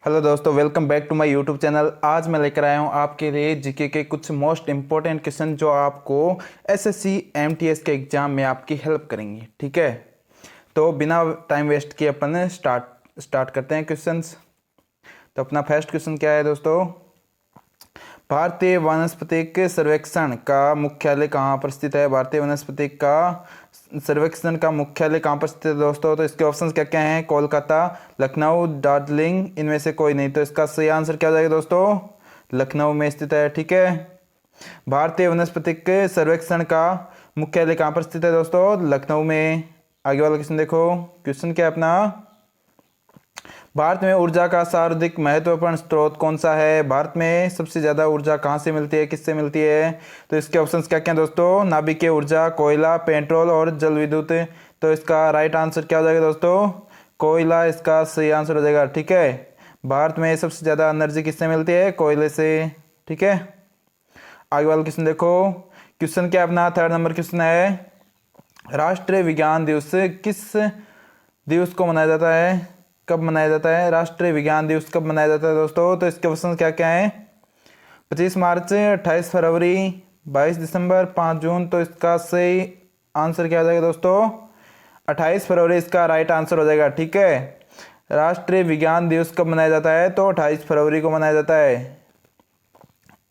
Hello दोस्तों, welcome back to my YouTube channel. आज मैं लेकर आया हूँ आपके लिए जीके के कुछ मोस्ट इंपॉर्टेंट क्वेश्चन जो आपको एसएससी एमटीएस के एग्जाम में आपकी हेल्प करेंगे। ठीक है, तो बिना टाइम वेस्ट किए अपन स्टार्ट करते हैं क्वेश्चंस। तो अपना फर्स्ट क्वेश्चन क्या है दोस्तों? भारतीय वानस्पतिक सर्वेक्षण का मुख्यालय कहाँ पर स्थित है? भारतीय वनस्पतिक का सर्वेक्षण का मुख्यालय कहाँ पर स्थित है दोस्तों? तो इसके ऑप्शंस क्या क्या हैं? कोलकाता, लखनऊ, दार्जिलिंग, इनमें से कोई नहीं। तो इसका सही आंसर क्या हो जाएगा दोस्तों? लखनऊ में स्थित है। ठीक है, भारतीय वनस्पतिक सर्वेक्षण का मुख्यालय कहाँ पर स्थित है दोस्तों? लखनऊ में। आगे वाला क्वेश्चन देखो। क्वेश्चन क्या है अपना? भारत में ऊर्जा का सर्वाधिक महत्वपूर्ण स्रोत कौन सा है? भारत में सबसे ज्यादा ऊर्जा कहाँ से मिलती है, किससे मिलती है? तो इसके ऑप्शंस क्या क्या दोस्तों? नाभिकीय ऊर्जा, कोयला, पेट्रोल और जल विद्युत। तो इसका राइट आंसर क्या हो जाएगा दोस्तों? कोयला इसका सही आंसर हो जाएगा। ठीक है, भारत में सबसे ज्यादा एनर्जी किससे मिलती है? कोयले से। ठीक है, आगे वाला क्वेश्चन देखो। क्वेश्चन क्या अपना थर्ड नंबर क्वेश्चन है, राष्ट्रीय विज्ञान दिवस किस दिवस को मनाया जाता है? कब मनाया जाता है? राष्ट्रीय विज्ञान दिवस कब मनाया जाता है दोस्तों? तो इसके ऑप्शन क्या क्या है? 25 मार्च, 28 फरवरी, 22 दिसंबर, 5 जून। तो इसका सही आंसर क्या हो जाएगा दोस्तों? 28 फरवरी इसका राइट आंसर हो जाएगा। ठीक है, राष्ट्रीय विज्ञान दिवस कब मनाया जाता है? तो 28 फरवरी को मनाया जाता है।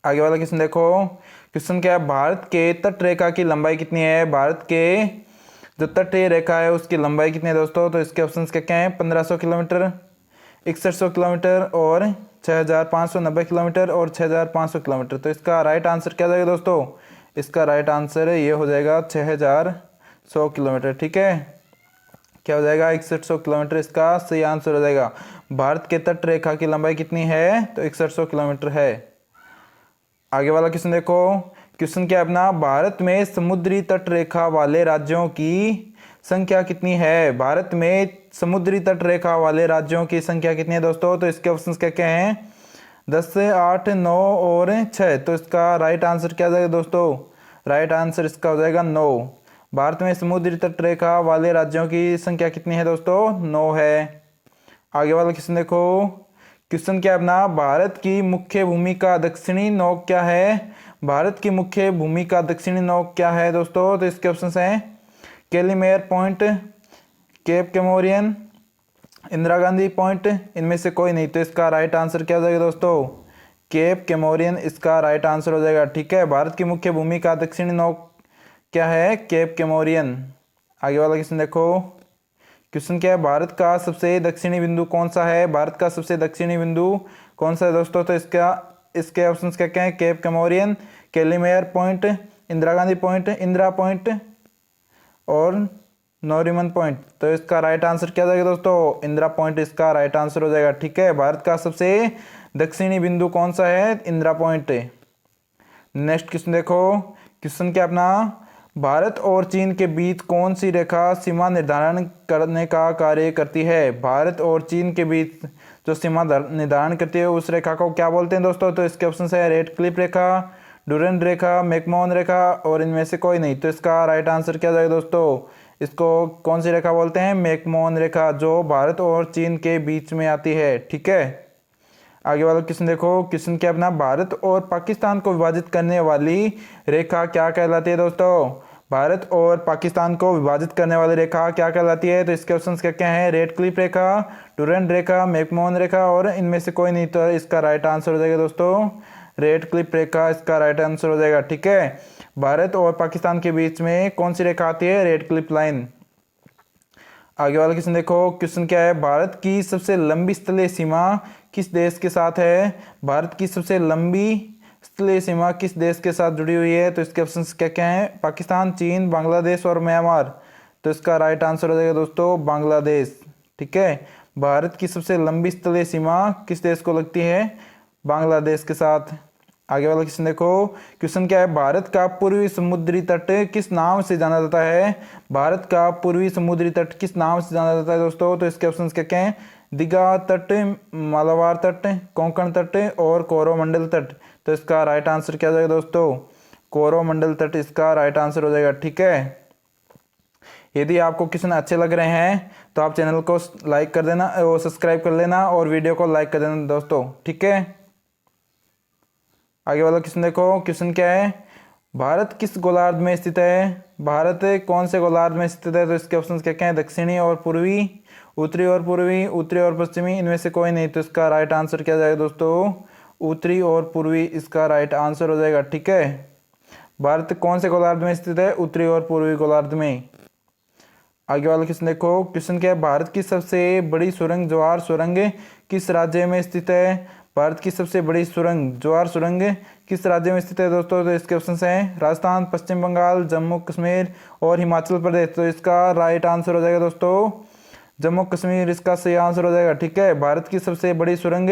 आगे वाला क्वेश्चन देखो। क्वेश्चन क्या है, भारत के तट रेखा की लंबाई कितनी है? भारत के जो तटीय रेखा है उसकी लंबाई कितनी है दोस्तों? तो इसके ऑप्शंस क्या क्या हैं? 1500 किलोमीटर, 6100 किलोमीटर और 6590 किलोमीटर और 6500 किलोमीटर। तो इसका राइट आंसर क्या हो जाएगा दोस्तों? इसका राइट आंसर ये हो जाएगा 6100 किलोमीटर। ठीक है, क्या हो जाएगा? 6100 किलोमीटर इसका सही आंसर हो जाएगा। भारत के तट रेखा की लंबाई कितनी है? तो 6100 किलोमीटर है। आगे वाला क्वेश्चन देखो। क्वेश्चन क्या है अपना, भारत में समुद्री तट रेखा वाले राज्यों की संख्या कितनी है? भारत में समुद्री तट रेखा वाले राज्यों की संख्या कितनी है दोस्तों? तो इसके ऑप्शंस क्या क्या हैं? 10, 8, 9 और 6। तो इसका राइट आंसर क्या हो जाएगा दोस्तों? राइट आंसर इसका हो जाएगा 9। भारत में समुद्री तट रेखा वाले राज्यों की संख्या कितनी है दोस्तों? 9 है। आगे वाला क्वेश्चन देखो। क्वेश्चन क्या है अपना, भारत की मुख्य भूमि का दक्षिणी नोक क्या है? भारत की मुख्य भूमि का दक्षिणी नोक क्या है दोस्तों? तो इसके ऑप्शंस हैं Calimere point, cape Comorin, Indira Gandhi point, इनमें से कोई नहीं। तो इसका राइट आंसर क्या हो जाएगा दोस्तों? केप कैमोरियन इसका राइट आंसर हो जाएगा। ठीक है, भारत की मुख्य भूमि का दक्षिणी नोक क्या है? केप कैमोरियन। आगे वाला क्वेश्चन देखो। क्वेश्चन क्या है, भारत का सबसे दक्षिणी बिंदु कौन सा है? भारत का सबसे दक्षिणी बिंदु कौन सा है दोस्तों? तो इसके ऑप्शंस क्या क्या हैं? Cape Comorin, Calimere point, Indira Gandhi point, Indira point और नोरिमन पॉइंट। तो इसका राइट आंसर क्या हो जाएगा दोस्तों? इंदिरा पॉइंट इसका राइट आंसर हो जाएगा। ठीक है, भारत का सबसे दक्षिणी बिंदु कौन सा है? इंदिरा पॉइंट। नेक्स्ट क्वेश्चन देखो। क्वेश्चन क्या अपना, भारत और चीन के बीच कौन सी रेखा सीमा निर्धारण करने का कार्य करती है? भारत और चीन के बीच जो सीमा निर्धारण करती है उस रेखा को क्या बोलते हैं दोस्तों? तो इसके ऑप्शन है रेड क्लिफ रेखा, डुरंड रेखा, मैकमोहन रेखा और इनमें से कोई नहीं। तो इसका राइट आंसर क्या जाएगा दोस्तों? इसको कौन सी रेखा बोलते हैं? मैकमोहन रेखा, जो भारत और चीन के बीच में आती है। ठीक है, आगे वाला क्वेश्चन देखो। क्वेश्चन क्या अपना, भारत और पाकिस्तान को विभाजित करने वाली रेखा क्या कहलाती है दोस्तों? भारत और पाकिस्तान को विभाजित करने वाली रेखा क्या कहलाती है? तो इसके ऑप्शंस क्या क्या हैं? रेड क्लिफ रेखा, डुरंड रेखा, मैकमोहन रेखा और इनमें से कोई नहीं। तो इसका राइट आंसर हो जाएगा दोस्तों रेड क्लिफ रेखा इसका राइट आंसर हो जाएगा। ठीक है, भारत और पाकिस्तान के बीच में कौन सी रेखा आती है? Red Cliff line. आगे वाला क्वेश्चन देखो। क्वेश्चन क्या है, भारत की सबसे लंबी स्थलीय सीमा किस देश के साथ है? भारत की सबसे लंबी स्थलीय सीमा किस देश के साथ जुड़ी हुई है? तो इसके ऑप्शंस क्या क्या हैं? पाकिस्तान, चीन, बांग्लादेश और म्यांमार। तो इसका राइट आंसर हो जाएगा दोस्तों बांग्लादेश। ठीक है, भारत की सबसे लंबी स्थलीय सीमा किस देश को लगती है? बांग्लादेश के साथ। आगे वाला क्वेश्चन देखो। क्वेश्चन क्या है, भारत का पूर्वी समुद्री तट किस नाम से जाना जाता है? भारत का पूर्वी समुद्री तट किस नाम से जाना जाता है दोस्तों? तो इसके ऑप्शंस क्या क्या हैं? दीघा तट, मालाबार तट, कोंकण तट और कोरोमंडल तट। तो इसका राइट आंसर क्या हो जाएगा दोस्तों? कोरोमंडल तट इसका राइट आंसर हो जाएगा। ठीक है, यदि आपको क्वेश्चन अच्छे लग रहे हैं तो आप चैनल को लाइक कर देना और सब्सक्राइब कर लेना और वीडियो को लाइक कर देना दोस्तों, ठीक है। आगे वाला क्वेश्चन देखो, क्वेश्चन क्या है, भारत किस गोलार्ध में स्थित है? भारत कौन से गोलार्ध में स्थित है? तो इसके ऑप्शन क्या हैं, दक्षिणी और पूर्वी, उत्तरी और पूर्वी, उत्तरी और पश्चिमी, इनमें से कोई नहीं। तो इसका राइट आंसर क्या जाएगा दोस्तों, उत्तरी और पूर्वी इसका राइट आंसर हो जाएगा, ठीक है। भारत कौन से गोलार्ध में स्थित है? उत्तरी और पूर्वी गोलार्ध में। आगे वाला क्वेश्चन देखो, क्वेश्चन क्या है, भारत की सबसे बड़ी सुरंग ज्वार सुरंग किस राज्य में स्थित है? भारत की सबसे बड़ी सुरंग ज्वार सुरंग किस राज्य में स्थित है दोस्तों? तो इसके ऑप्शन हैं राजस्थान, पश्चिम बंगाल, जम्मू कश्मीर और हिमाचल प्रदेश। तो इसका राइट आंसर हो जाएगा दोस्तों जम्मू कश्मीर, इसका सही आंसर हो जाएगा, ठीक है। भारत की सबसे बड़ी सुरंग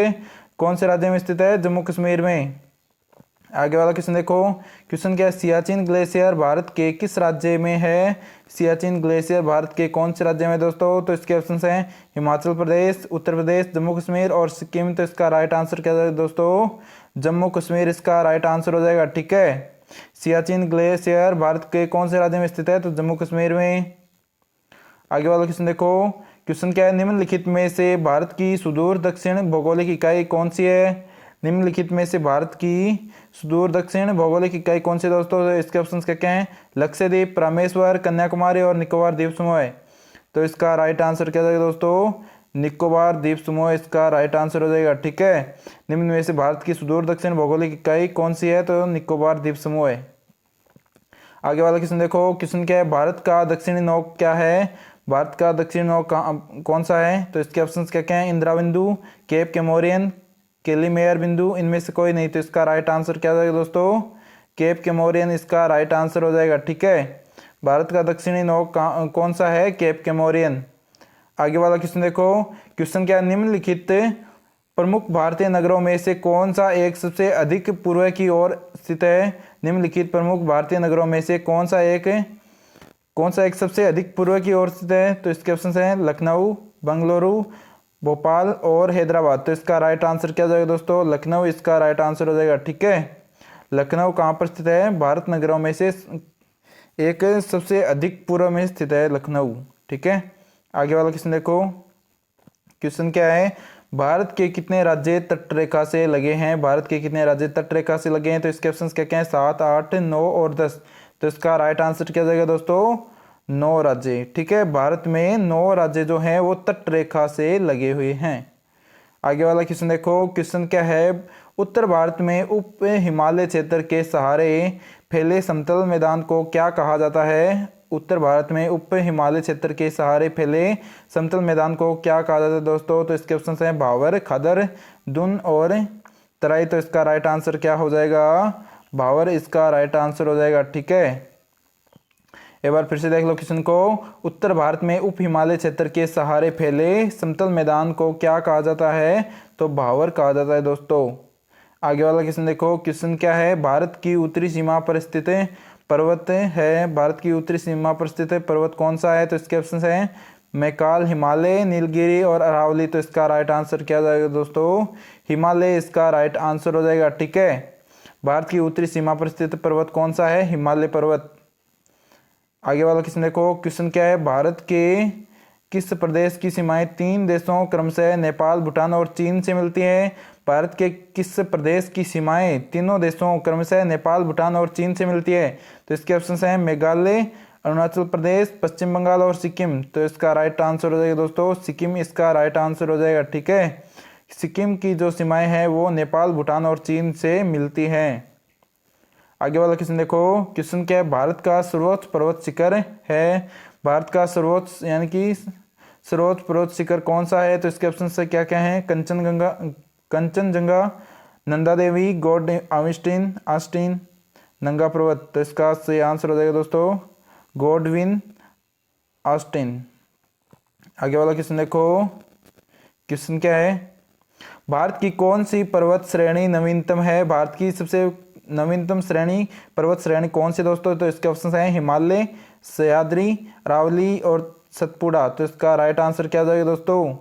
कौन से राज्य में स्थित है? जम्मू कश्मीर में। आगे वाला क्वेश्चन देखो, क्वेश्चन क्या है, सियाचिन ग्लेशियर भारत के किस राज्य में है? सियाचिन ग्लेशियर भारत के कौन से राज्य में दोस्तों? तो इसके ऑप्शन हैं हिमाचल प्रदेश, उत्तर प्रदेश, जम्मू कश्मीर और सिक्किम। तो इसका राइट आंसर क्या जाएगा दोस्तों, जम्मू कश्मीर इसका राइट आंसर हो जाएगा, ठीक है। सियाचिन ग्लेशियर भारत के कौन से राज्य में स्थित है? तो जम्मू कश्मीर में। आगे वाला क्वेश्चन देखो, क्वेश्चन क्या है, निम्नलिखित में से भारत की सुदूर दक्षिण भौगोलिक इकाई कौन सी है? निम्नलिखित में से भारत की सुदूर दक्षिण भौगोलिक इकाई कौन सी दोस्तों? तो इसके ऑप्शंस क्या क्या हैं, लक्षद्वीप, रामेश्वर, कन्याकुमारी और निकोबार द्वीप समूह है। तो इसका राइट आंसर क्या जाएगा दोस्तों, निकोबार द्वीप समूह इसका राइट आंसर हो जाएगा, ठीक है। निम्न में से भारत की सुदूर दक्षिण भौगोलिक इकाई कौन सी है? तो निकोबार द्वीप समूह है। आगे वाला क्वेश्चन देखो, क्वेश्चन क्या है, भारत का दक्षिणी नौक क्या है? भारत का दक्षिणी नौक कौन सा है? तो इसके ऑप्शन क्या क्या हैं, इंदिरा बिंदु, केप कैमोरियन, कैलीमेयर बिंदु, इनमें से कोई नहीं। तो इसका राइट आंसर क्या जाएगा दोस्तों, केप कैमोरियन इसका राइट आंसर हो जाएगा, ठीक है। भारत का दक्षिणी नौक कौन सा है? केप कैमोरियन। आगे वाला क्वेश्चन देखो, क्वेश्चन क्या, निम्नलिखित प्रमुख भारतीय नगरों में से कौन सा एक सबसे अधिक पूर्व की ओर स्थित है? निम्नलिखित प्रमुख भारतीय नगरों में से कौन सा एक सबसे अधिक पूर्व की ओर स्थित है? तो इसके ऑप्शन हैं लखनऊ, बंगलुरु, भोपाल और हैदराबाद। तो इसका राइट आंसर क्या जाएगा दोस्तों, लखनऊ इसका राइट आंसर हो जाएगा, ठीक है। लखनऊ कहाँ पर स्थित है? भारत नगरों में से एक सबसे अधिक पूर्व में स्थित है लखनऊ, ठीक है। आगे वाला क्वेश्चन देखो, क्वेश्चन क्या है, भारत के कितने राज्य तटरेखा से लगे हैं? भारत के कितने राज्य तटरेखा से लगे हैं? तो इसके ऑप्शन क्या क्या हैं, 7, 8, 9 और 10। तो इसका राइट आंसर क्या जाएगा दोस्तों, 9 राज्य, ठीक है। भारत में 9 राज्य जो हैं वो तटरेखा से लगे हुए हैं। आगे वाला क्वेश्चन देखो, क्वेश्चन क्या है, उत्तर भारत में उप हिमालय क्षेत्र के सहारे फैले समतल मैदान को क्या कहा जाता है? उत्तर भारत में उप हिमालय क्षेत्र के सहारे फैले समतल मैदान को क्या कहा जाता है दोस्तों? तो इसके ऑप्शन हैं भावर, खदर, दून और तराई। तो इसका राइट आंसर क्या हो जाएगा, भावर इसका राइट आंसर हो जाएगा, ठीक है। एक बार फिर से देख लो क्वेश्चन को, उत्तर भारत में उप हिमालय क्षेत्र के सहारे फैले समतल मैदान को क्या कहा जाता है? तो भावर कहा जाता है दोस्तों। आगे वाला क्वेश्चन देखो, क्वेश्चन क्या है, भारत की उत्तरी सीमा पर स्थित पर्वत है? भारत की उत्तरी सीमा पर स्थित पर्वत कौन सा है? तो इसके ऑप्शन हैं मैकाल, हिमालय, नीलगिरी और अरावली। तो इसका राइट आंसर क्या जाएगा दोस्तों, हिमालय इसका राइट आंसर हो जाएगा, ठीक है। भारत की उत्तरी सीमा पर स्थित पर्वत कौन सा है? हिमालय पर्वत। आगे वाला क्वेश्चन देखो, क्वेश्चन क्या है, भारत के किस प्रदेश की सीमाएं 3 देशों क्रमशः नेपाल, भूटान और चीन से मिलती है? भारत के किस प्रदेश की सीमाएं तीनों देशों क्रमशः नेपाल, भूटान और चीन से मिलती है? तो इसके ऑप्शन हैं मेघालय, अरुणाचल प्रदेश, पश्चिम बंगाल और सिक्किम। तो इसका राइट आंसर हो जाएगा दोस्तों, सिक्किम इसका राइट आंसर हो जाएगा, ठीक है। सिक्किम की जो सीमाएं हैं वो नेपाल, भूटान और चीन से मिलती हैं। आगे वाला क्वेश्चन देखो, क्वेश्चन क्या है, भारत का सर्वोच्च पर्वत शिखर है? भारत का सर्वोच्च यानी कि सर्वोच्च पर्वत शिखर कौन सा है? तो इसके ऑप्शन से क्या क्या हैं, कंचनजंगा, नंदा देवी, गॉड आस्टीन, नंगा पर्वत। तो इसका सही आंसर हो जाएगा दोस्तों गॉडविन आस्टीन। आगे वाला क्वेश्चन देखो, क्वेश्चन क्या है, भारत की कौन सी पर्वत श्रेणी नवीनतम है? भारत की सबसे नवीनतम श्रेणी पर्वत श्रेणी कौन सी दोस्तों? तो इसके ऑप्शन हैं हिमालय, सह्याद्री, अरावली और सतपुड़ा। तो इसका राइट आंसर क्या जाएगा दोस्तों,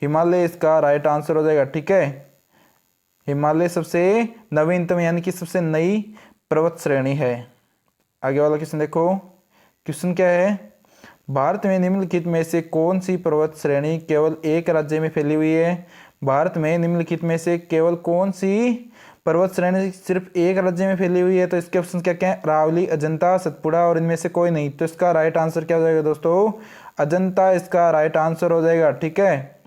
हिमालय इसका राइट आंसर हो जाएगा, ठीक है। हिमालय सबसे नवीनतम यानी कि सबसे नई पर्वत श्रेणी है। आगे वाला क्वेश्चन देखो, क्वेश्चन क्या है, भारत में निम्नलिखित में से कौन सी पर्वत श्रेणी केवल एक राज्य में फैली हुई है? भारत में निम्नलिखित में से केवल कौन सी पर्वत श्रेणी सिर्फ एक राज्य में फैली हुई है? तो इसके ऑप्शन क्या क्या है? अरावली, अजंता, सतपुड़ा और इनमें से कोई नहीं। तो इसका राइट आंसर क्या हो जाएगा दोस्तों? अजंता इसका राइट आंसर हो जाएगा। ठीक है,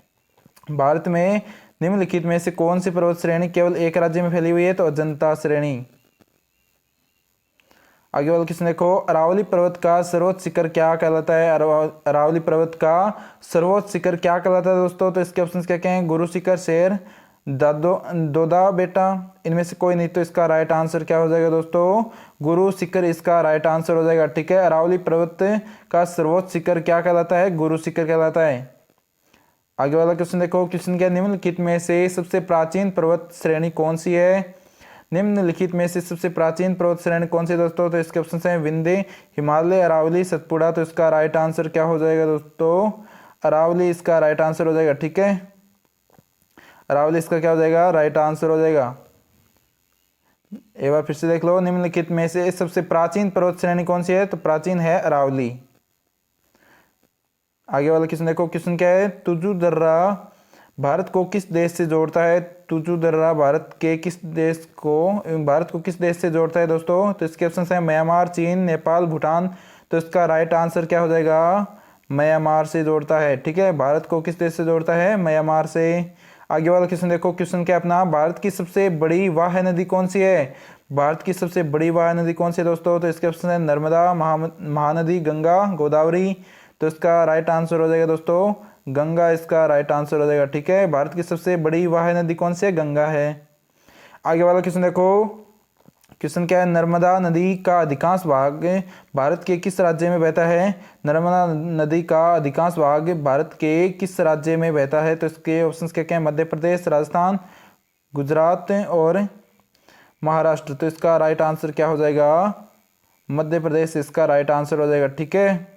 भारत में निम्नलिखित में से कौन सी पर्वत श्रेणी केवल एक राज्य में फैली हुई है? तो अजंता श्रेणी। आगे वाला क्वेश्चन देखो, अरावली पर्वत का सर्वोच्च शिखर क्या कहलाता है? अरावली पर्वत का सर्वोच्च शिखर क्या कहलाता है दोस्तों? तो इसके ऑप्शन क्या क्या हैं? गुरु शिखर, शेर, दोदा बेटा, इनमें से कोई नहीं। तो इसका राइट आंसर क्या हो जाएगा दोस्तों? गुरु शिखर इसका राइट आंसर हो जाएगा। ठीक है, अरावली पर्वत का सर्वोच्च शिखर क्या कहलाता है? गुरु शिखर कहलाता है। आगे वाला क्वेश्चन देखो, क्वेश्चन क्या, निम्नलिखित में से सबसे प्राचीन पर्वत श्रेणी कौन सी है? निम्नलिखित में से सबसे प्राचीन पर्वत श्रेणी कौन सी दोस्तों? तो इसके ऑप्शन है विंध्य, हिमालय, अरावली, सतपुड़ा। तो इसका राइट आंसर क्या हो जाएगा दोस्तों? अरावली इसका राइट आंसर हो जाएगा। ठीक है, अरावली इसका क्या हो जाएगा? राइट आंसर हो जाएगा। एक बार फिर से देख लो, निम्नलिखित में से सबसे प्राचीन पर्वत श्रेणी कौन सी है? तो प्राचीन है अरावली। आगे वाला क्वेश्चन देखो, क्वेश्चन क्या है, तुजु दर्रा भारत को किस देश से जोड़ता है? तुजु दर्रा भारत को किस देश से जोड़ता है दोस्तों? तो इसके ऑप्शन है म्यांमार, चीन, नेपाल, भूटान। तो इसका राइट आंसर क्या हो जाएगा? म्यांमार से जोड़ता है। ठीक है, भारत को किस देश से जोड़ता है? म्यांमार से। आगे वाला क्वेश्चन देखो, क्वेश्चन क्या अपना, भारत की सबसे बड़ी वाह नदी कौन सी है? भारत की सबसे बड़ी वाह नदी कौन सी है दोस्तों? तो इसके ऑप्शन है नर्मदा, महानदी, गंगा, गोदावरी। तो इसका राइट आंसर हो जाएगा दोस्तों गंगा इसका राइट आंसर हो जाएगा। ठीक है, भारत की सबसे बड़ी वाह नदी कौन सी है? गंगा है। आगे वाला क्वेश्चन देखो, क्वेश्चन क्या है, नर्मदा नदी का अधिकांश भाग भारत के किस राज्य में बहता है? नर्मदा नदी का अधिकांश भाग भारत के किस राज्य में बहता है? तो इसके ऑप्शंस क्या क्या है? मध्य प्रदेश, राजस्थान, गुजरात और महाराष्ट्र। तो इसका राइट आंसर क्या हो जाएगा? मध्य प्रदेश इसका राइट आंसर हो जाएगा। ठीक है,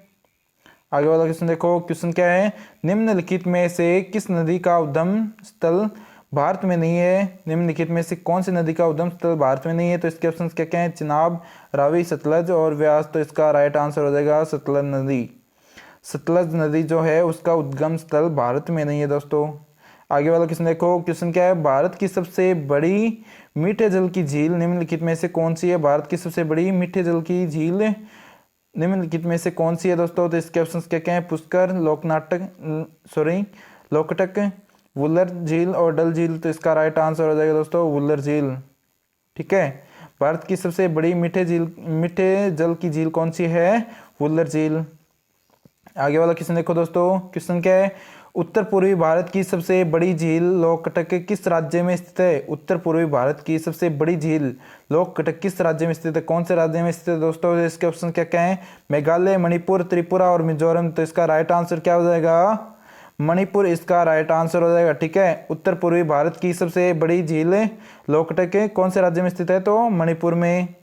आगे वाला क्वेश्चन देखो, क्वेश्चन क्या है, निम्नलिखित में से किस नदी का उद्गम स्थल भारत में नहीं है? निम्नलिखित में से कौन सी नदी का उद्गम स्थल भारत में नहीं है? तो इसके ऑप्शंस क्या क्या हैं? चिनाब, रावी, सतलज और व्यास। तो इसका राइट आंसर हो जाएगा सतलज नदी। सतलज नदी जो है उसका उद्गम स्थल भारत में नहीं है दोस्तों। आगे वाला क्वेश्चन देखो, क्वेश्चन क्या है, भारत की सबसे बड़ी मीठे जल की झील निम्नलिखित में से कौन सी है? भारत की सबसे बड़ी मीठे जल की झील निम्नलिखित में से कौन सी है दोस्तों? तो इसके ऑप्शंस क्या क्या हैं? पुष्कर, लोकटक, वुलर झील और डल झील। तो इसका राइट आंसर हो जाएगा दोस्तों वुलर झील। ठीक है, भारत की सबसे बड़ी मीठे जल की झील कौन सी है? वुलर झील। आगे वाला क्वेश्चन देखो दोस्तों, क्वेश्चन क्या है, उत्तर पूर्वी भारत की सबसे बड़ी झील लोकटक किस राज्य में स्थित है? उत्तर पूर्वी भारत की सबसे बड़ी झील लोकटक किस राज्य में स्थित है? कौन से राज्य में स्थित है दोस्तों? इसके ऑप्शन क्या क्या हैं? मेघालय, मणिपुर, त्रिपुरा और मिजोरम। तो इसका राइट आंसर क्या हो जाएगा? मणिपुर इसका राइट आंसर हो जाएगा। ठीक है, उत्तर पूर्वी भारत की सबसे बड़ी झील लोकटक कौन से राज्य में स्थित है? तो मणिपुर में।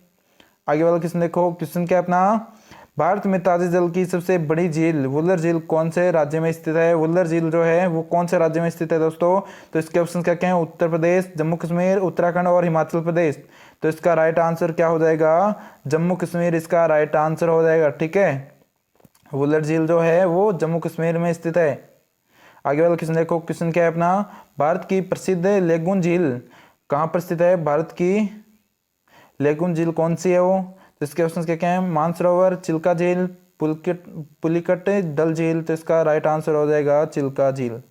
आगे वाला क्वेश्चन देखो, क्वेश्चन क्या अपना, भारत में ताजे जल की सबसे बड़ी झील वुलर झील कौन से राज्य में स्थित है? वुलर झील जो है वो कौन से राज्य में स्थित है दोस्तों? तो इसके ऑप्शन क्या क्या हैं? उत्तर प्रदेश, जम्मू कश्मीर, उत्तराखंड और हिमाचल प्रदेश। तो इसका राइट आंसर क्या हो जाएगा? जम्मू कश्मीर इसका राइट आंसर हो जाएगा। ठीक है, वुलर झील जो है वो जम्मू कश्मीर में स्थित है। आगे वाला क्वेश्चन देखो, क्वेश्चन क्या है अपना, भारत की प्रसिद्ध लेगुन झील कहाँ पर स्थित है? भारत की लेगुन झील कौन सी है वो? तो इसके ऑप्शन क्या क्या हैं? मानसरोवर, चिल्का झील, पुलिकट, डल झील। तो इसका राइट आंसर हो जाएगा चिल्का झील।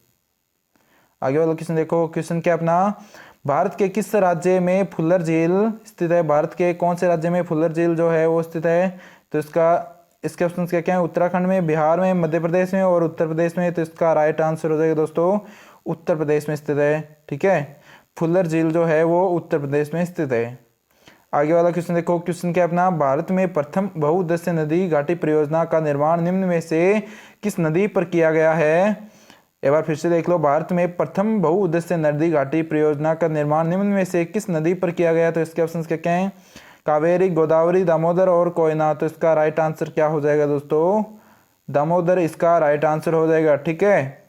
आगे वाला क्वेश्चन देखो, क्वेश्चन क्या अपना, भारत के किस राज्य में फुल्लर झील स्थित है? भारत के कौन से राज्य में फुल्लर झील जो है वो स्थित है? तो इसके ऑप्शन क्या क्या हैं? उत्तराखंड में, बिहार में, मध्य प्रदेश में और उत्तर प्रदेश में। तो इसका राइट आंसर हो जाएगा दोस्तों उत्तर प्रदेश में स्थित है। ठीक है, फुल्लर झील जो है वो उत्तर प्रदेश में स्थित है। आगे वाला क्वेश्चन देखो, क्वेश्चन क्या अपना, भारत में प्रथम बहुउद्देश्य नदी घाटी परियोजना का निर्माण निम्न में से किस नदी पर किया गया है? एक बार फिर से देख लो, भारत में प्रथम बहुउद्देश्य नदी घाटी परियोजना का निर्माण निम्न में से किस नदी पर किया गया? तो इसके ऑप्शन क्या क्या हैं? कावेरी, गोदावरी, दामोदर और कोयना। तो इसका राइट आंसर क्या हो जाएगा दोस्तों? दामोदर इसका राइट आंसर हो जाएगा। ठीक है,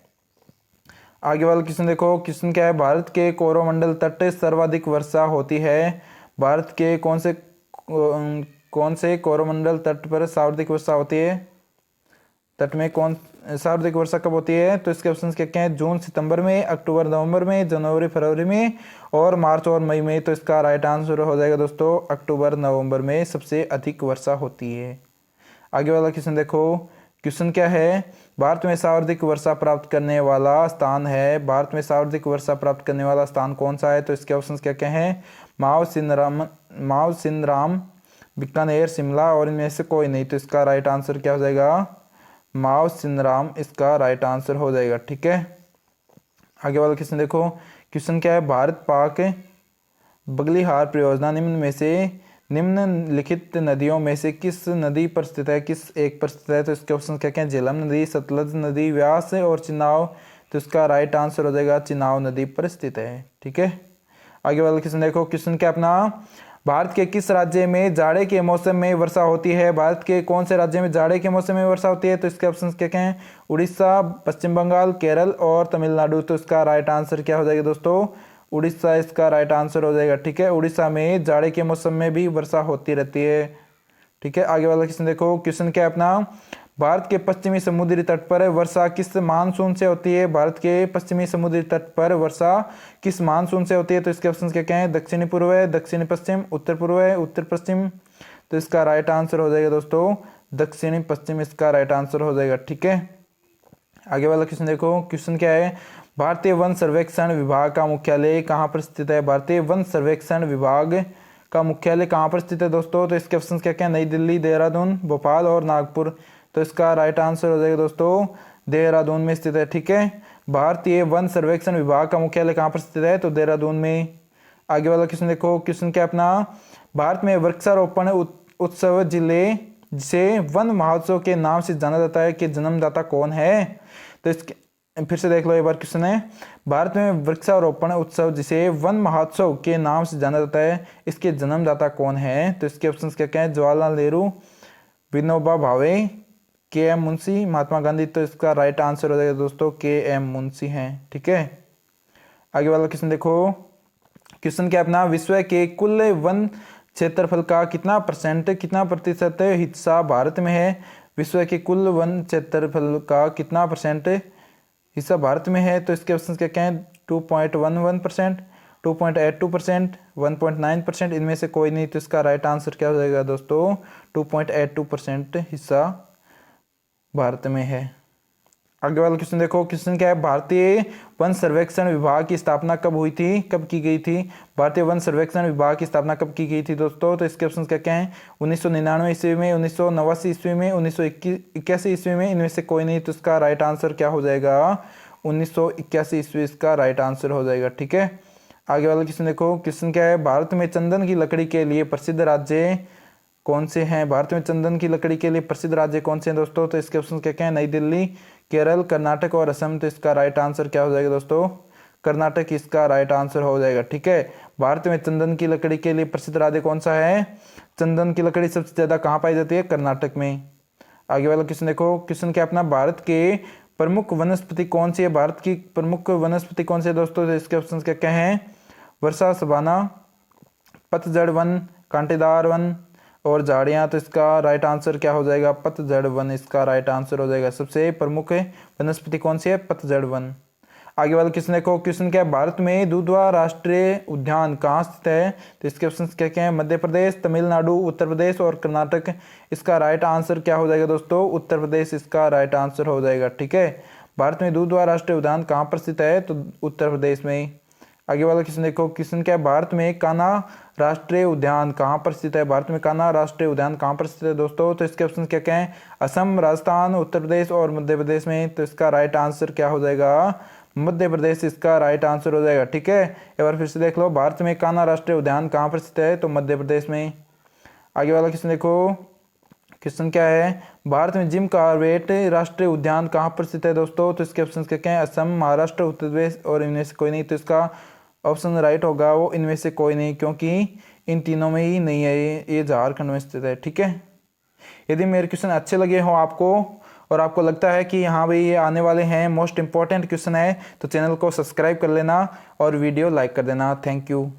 आगे वाला क्वेश्चन देखो, क्वेश्चन क्या है, भारत के कोरोमंडल तट सर्वाधिक वर्षा होती है? भारत के कौन से कोरोमंडल तट पर सर्वाधिक वर्षा होती है? तट में कौन सर्वाधिक वर्षा कब होती है? तो इसके ऑप्शन क्या क्या है? जून सितंबर में, अक्टूबर नवंबर में, जनवरी फरवरी में और मार्च और मई में। तो इसका राइट आंसर हो जाएगा दोस्तों अक्टूबर नवंबर में सबसे अधिक वर्षा होती है। आगे वाला क्वेश्चन देखो, क्वेश्चन क्या है? भारत में सर्वाधिक वर्षा प्राप्त करने वाला स्थान है, भारत में सर्वाधिक वर्षा प्राप्त करने वाला स्थान कौन सा है? तो इसके ऑप्शन क्या क्या हैं? माव सिंधराम, बीकानेर, शिमला और इनमें से कोई नहीं। तो इसका राइट आंसर क्या हो जाएगा? माव सिंधराम इसका राइट आंसर हो जाएगा। ठीक है, आगे वाला क्वेश्चन देखो, क्वेश्चन क्या है? भारत पाक बगलिहार परियोजना निम्नलिखित नदियों में से किस नदी पर स्थित है? किस एक पर स्थित है? तो इसके ऑप्शन क्या क्या हैं? झेलम नदी, सतलज नदी, व्यास और चिनाव। तो इसका राइट आंसर हो जाएगा चिनाव नदी पर स्थित है। ठीक है, आगे वाला क्वेश्चन देखो, क्वेश्चन क्या अपना? भारत के किस राज्य में जाड़े के मौसम में वर्षा होती है? भारत के कौन से राज्य में जाड़े के मौसम में वर्षा होती है? तो इसके ऑप्शन क्या क्या हैं? उड़ीसा, पश्चिम बंगाल, केरल और तमिलनाडु। तो इसका राइट आंसर क्या हो जाएगा दोस्तों? उड़ीसा इसका राइट आंसर हो जाएगा। ठीक है, उड़ीसा में जाड़े के मौसम में भी वर्षा होती रहती है। ठीक है, आगे वाला क्वेश्चन देखो, क्वेश्चन क्या है अपना? भारत के पश्चिमी समुद्री तट पर वर्षा किस मानसून से होती है? भारत के पश्चिमी समुद्री तट पर वर्षा किस मानसून से होती है? तो इसके ऑप्शन क्या क्या हैं? दक्षिणी पूर्व, दक्षिणी पश्चिम, उत्तर पूर्व, उत्तर पश्चिम। तो इसका राइट आंसर हो जाएगा दोस्तों दक्षिणी पश्चिम इसका राइट आंसर हो जाएगा। ठीक है, आगे वाला क्वेश्चन देखो, क्वेश्चन क्या है? भारतीय वन सर्वेक्षण विभाग का मुख्यालय कहाँ पर स्थित है? भारतीय वन सर्वेक्षण विभाग का मुख्यालय कहाँ पर स्थित है दोस्तों? तो इसके ऑप्शन क्या क्या हैं? नई दिल्ली, देहरादून, भोपाल और नागपुर। तो इसका राइट आंसर हो जाएगा दोस्तों देहरादून में स्थित है। ठीक है, भारतीय वन सर्वेक्षण विभाग का मुख्यालय कहाँ पर स्थित है? तो देहरादून में। आगे वाला क्वेश्चन देखो, क्वेश्चन क्या अपना? भारत में वृक्षारोपण उत्सव जिसे वन महोत्सव के नाम से जाना जाता है कि जन्मदाता कौन है? तो इसके फिर से देख लो एक बार, क्वेश्चन है भारत में वृक्षारोपण उत्सव जिसे वन महोत्सव के नाम से जाना जाता है इसके जन्मदाता कौन है? तो इसके ऑप्शन क्या क्या हैं? जवाहरलाल नेहरू, विनोबा भावे, के एम मुंशी, महात्मा गांधी। तो इसका राइट आंसर हो जाएगा दोस्तों के एम मुंशी हैं। ठीक है, आगे वाला क्वेश्चन देखो, क्वेश्चन क्या अपना? विश्व के कुल वन क्षेत्रफल का कितना प्रतिशत हिस्सा भारत में है? विश्व के कुल वन क्षेत्रफल का कितना परसेंट हिस्सा भारत में है? तो इसके ऑप्शन क्या क्या हैं? 2.11%, 2.82%, 1.9%। इनमें से कोई नहीं। तो इसका राइट आंसर क्या हो जाएगा दोस्तों? 2.82% हिस्सा भारत में है। आगे वाला क्वेश्चन देखो, क्वेश्चन क्या है? भारतीय वन सर्वेक्षण विभाग की स्थापना कब हुई थी? कब की गई थी? भारतीय वन सर्वेक्षण विभाग की स्थापना कब की गई थी दोस्तों? तो इसके ऑप्शन क्या क्या हैं? 1999 ईस्वी में, 1989 ईस्वी में, 1981 ईस्वी में। इनमें से कोई नहीं। तो इसका राइट आंसर क्या हो जाएगा? 1981 ईस्वी इसका राइट आंसर हो जाएगा। ठीक है, आगे वाला क्वेश्चन देखो, क्वेश्चन क्या है? भारत में चंदन की लकड़ी के लिए प्रसिद्ध राज्य कौन से हैं? भारत में चंदन की लकड़ी के लिए प्रसिद्ध राज्य कौन से हैं दोस्तों? तो इसके ऑप्शन क्या क्या हैं? नई दिल्ली, केरल, कर्नाटक और असम। तो इसका राइट आंसर क्या हो जाएगा दोस्तों? कर्नाटक इसका राइट आंसर हो जाएगा। ठीक है, भारत में चंदन की लकड़ी के लिए प्रसिद्ध राज्य कौन सा है? चंदन की लकड़ी सबसे ज्यादा कहाँ पाई जाती है? कर्नाटक में। आगे वाला क्वेश्चन देखो, क्वेश्चन क्या अपना? भारत के प्रमुख वनस्पति कौन सी है? भारत की प्रमुख वनस्पति कौन सी है दोस्तों? तो इसके ऑप्शन क्या क्या हैं? वर्षा, सवाना, पतझड़ वन, कांटेदार वन और झाड़ियाँ। तो इसका राइट आंसर क्या हो जाएगा? पतझड़ वन इसका राइट आंसर हो जाएगा। सबसे प्रमुख वनस्पति कौन सी है? पतझड़ वन। आगे वाला क्वेश्चन देखो, क्वेश्चन क्या है? भारत में दुधवा राष्ट्रीय उद्यान कहाँ स्थित है? तो इसके ऑप्शन क्या क्या हैं? मध्य प्रदेश, तमिलनाडु, उत्तर प्रदेश और कर्नाटक। इसका राइट आंसर क्या हो जाएगा दोस्तों? उत्तर प्रदेश इसका राइट आंसर हो जाएगा। ठीक है, भारत में दुधवा राष्ट्रीय उद्यान कहाँ पर स्थित है? तो उत्तर प्रदेश में। आगे वाला क्वेश्चन देखो, क्वेश्चन क्या है? भारत में कान्हा राष्ट्रीय उद्यान कहाँ पर स्थित है? भारत में कान्हा राष्ट्रीय उद्यान कहाँ पर स्थित है दोस्तों? तो इसके ऑप्शन क्या क्या हैं? असम, राजस्थान, उत्तर प्रदेश और मध्य प्रदेश में। तो इसका राइट आंसर क्या हो जाएगा? मध्य प्रदेश इसका राइट आंसर हो जाएगा। ठीक है, एक बार फिर से देख लो, भारत में कान्हा राष्ट्रीय उद्यान कहाँ पर स्थित है? तो मध्य प्रदेश में। आगे वाला क्वेश्चन देखो, क्वेश्चन क्या है? भारत में जिम कॉर्बेट राष्ट्रीय उद्यान कहाँ पर स्थित है दोस्तों? तो इसके ऑप्शन क्या क्या हैं? असम, महाराष्ट्र, उत्तर प्रदेश और इनमें से कोई नहीं। तो इसका ऑप्शन राइट होगा वो इनमें से कोई नहीं, क्योंकि इन तीनों में ही नहीं है, ये झारखंड में स्थित है। ठीक है, यदि मेरे क्वेश्चन अच्छे लगे हो आपको और आपको लगता है कि हाँ भाई ये आने वाले हैं, मोस्ट इंपॉर्टेंट क्वेश्चन है, तो चैनल को सब्सक्राइब कर लेना और वीडियो लाइक कर देना। Thank you.